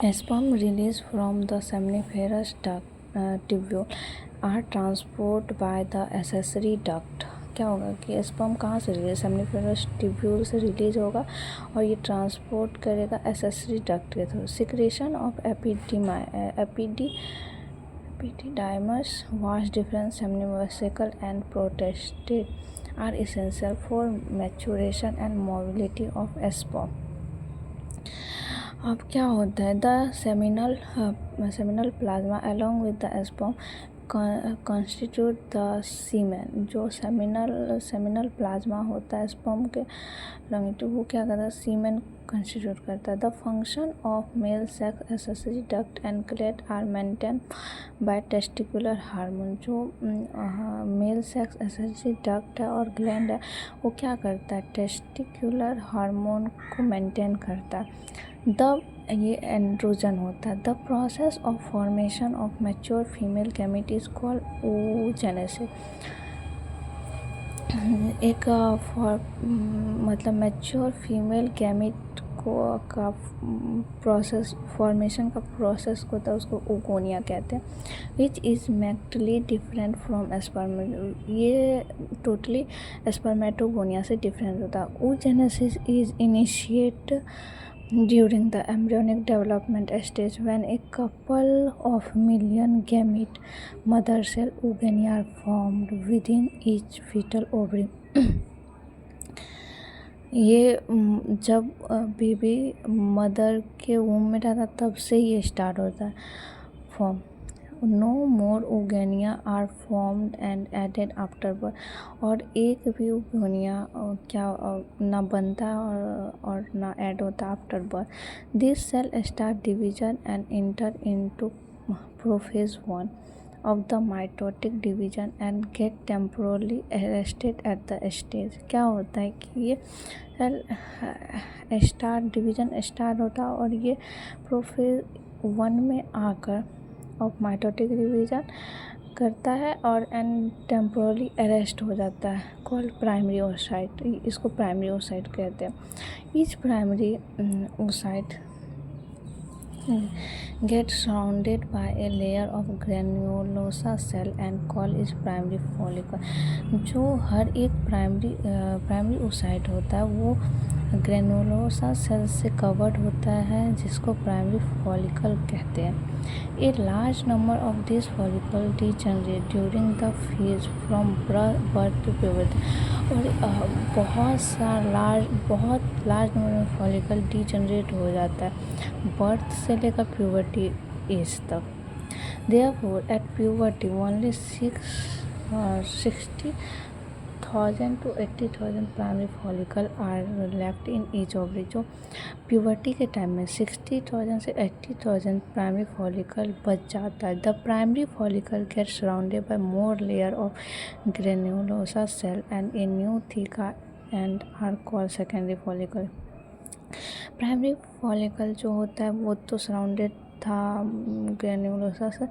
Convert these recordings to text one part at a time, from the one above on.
Sperm released from the seminiferous tubule are transported by the accessory duct. क्या होगा कि sperm कहाँ से रिलीज, सेमिनिफेरस ट्यूब्यूल से रिलीज होगा और ये ट्रांसपोर्ट करेगा एसेसरी डक्ट के through. Secretion of epididymis, vas deferens, seminal vesicle and prostate are essential for maturation and mobility of sperm. अब क्या होता है, the seminal plasma along with the sperm constitute the semen. जो सेमिनल प्लाज्मा होता है sperm के longitude, वो क्या करता है, सीमेन कंस्टिट्यूट करता है. The function of male sex accessory duct and gland are maintain by testicular hormone. जो मेल सेक्स एसेसरी डक्ट है और ग्लैंड है, वो क्या करता है, टेस्टिकुलर हार्मोन को मेंटेन करता है. ये एंड्रोजन होता है. The process of formation of mature female gamete is called oogenesis. एक मतलब मैच्योर फीमेल गैमेट को का प्रोसेस, फॉर्मेशन का प्रोसेस होता है, उसको oogonia कहते हैं. विच इज़ मैक्टली डिफरेंट फ्रॉम ये टोटली स्पर्मेटोगोनिया से डिफरेंट होता है. oogenesis is initiate during the embryonic development stage when a couple of million gamete mother cell oogonia are formed within each fetal ovary. ये जब baby mother के वूम में रहता तब से ये स्टार्ट होता है form. No more oogonia are formed and added after birth. और एक भी oogonia क्या ना बनता है और ना ऐड होता after birth. This cell start division and inter into prophase 1 of the mitotic division and get temporarily arrested at the stage. क्या होता है कि ये स्टार्ट डिवीजन स्टार्ट होता है और ये प्रोफेज 1 में आकर ऑफ माइटोटिक डिवीजन करता है और एंड टेम्पोरली अरेस्ट हो जाता है. Called primary oocyte. इसको प्राइमरी oocyte कहते हैं. Each primary oocyte get surrounded by a layer of granulosa cell and call is primary follicle. जो हर एक प्राइमरी oocyte होता है वो ग्रेनुलोसा सेल से कवर्ड होता है, जिसको प्राइमरी फॉलिकल कहते हैं. A large number of this follicle degenerate during the phase from birth to puberty. और बहुत लार्ज नंबर में फॉलिकल डीजनरेट हो जाता है बर्थ से लेकर प्यूबर्टी एज तक. Therefore, at puberty, only 60,000 to 80,000 primary follicle are left in each ovary. जो प्यूबर्टी के टाइम में 60,000 से 80,000 प्राइमरी फॉलिकल बच जाता है. The primary follicle get surrounded by more layer of granulosa cell and a new theca and are called secondary follicle. Primary follicle जो होता है वो तो सराउंडेड था ग्रेनुलोसा से,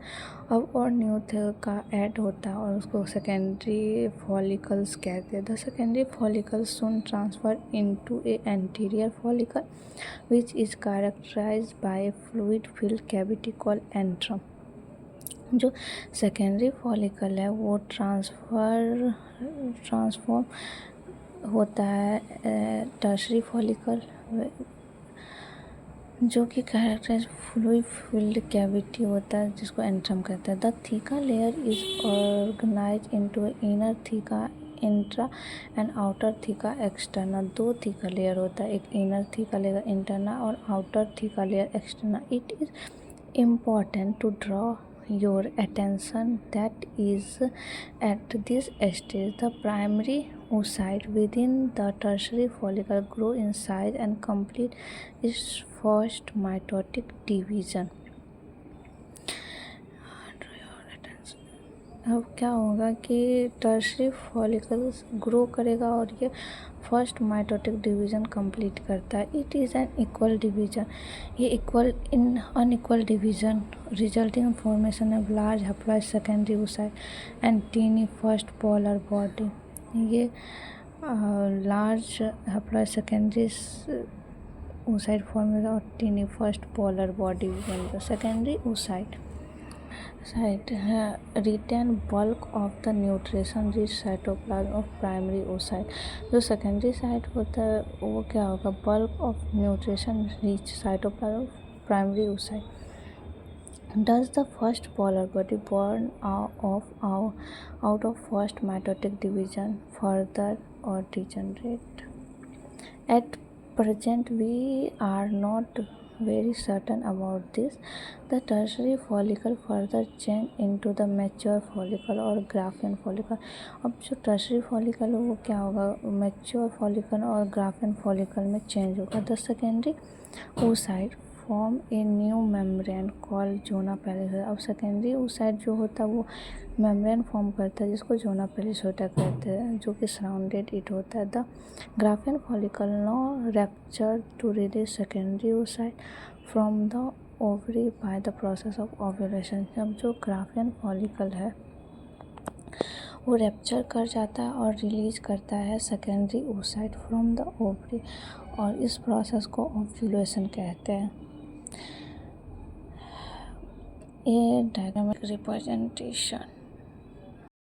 अब और न्यू का ऐड होता है और उसको सेकेंडरी फॉलिकल्स कहते हैं. The secondary follicle soon transfer into a anterior follicle which is characterised by a fluid filled cavity called antrum. जो सेकेंडरी फॉलिकल है वो ट्रांसफॉर्म होता है टर्शरी फॉलिकल, जो कि कैरेक्टराइज फ्लूइड फिल्ड कैविटी होता है, जिसको एंट्रम कहते हैं. The theca layer is organise into inner theca intra and outer theca external. 2 theca layer होता है, एक इनर थीका लेयर इंटरना और outer theca layer external. It is important to draw your attention that is at this stage the primary oocyte within the tertiary follicle grow in size and complete its first mitotic division. अब क्या होगा कि tertiary follicle grow करेगा और ये first mitotic division complete करता है. It is an equal division. ये equal in unequal division resulting in formation of large haploid secondary oocyte and tiny first polar body. ये large haploid secondary oocyte forms a tiny first polar body when the secondary oocyte retain bulk of the nutrition rich cytoplasm of primary oocyte। जो secondary site होता है वो क्या होगा, bulk of nutrition rich cytoplasm primary oocyte। Does the first polar body born out of first mitotic division further or degenerate? At present, we are not very certain about this. The tertiary follicle further change into the mature follicle और Graafian follicle। अब जो tertiary follicle है वो क्या होगा, mature follicle और Graafian follicle में change होगा। The secondary oocyte form a new membrane call zona pellucida. अब सेकेंडरी oocyte जो होता है वो मेम्ब्रेन फॉर्म करता है जिसको जोना पेलिसोइड कहते हैं, जो कि सराउंडेड इट होता है। The Graafian follicle no rupture to release secondary oocyte from the ovary by the process of ovulation. अब जो ग्राफियन फॉलिकल है वो रैप्चर कर जाता है और रिलीज करता है secondary oocyte from the ovary, और इस प्रोसेस को ओव्यूलेशन कहते हैं। ये डायग्रामिक रिप्रेजेंटेशन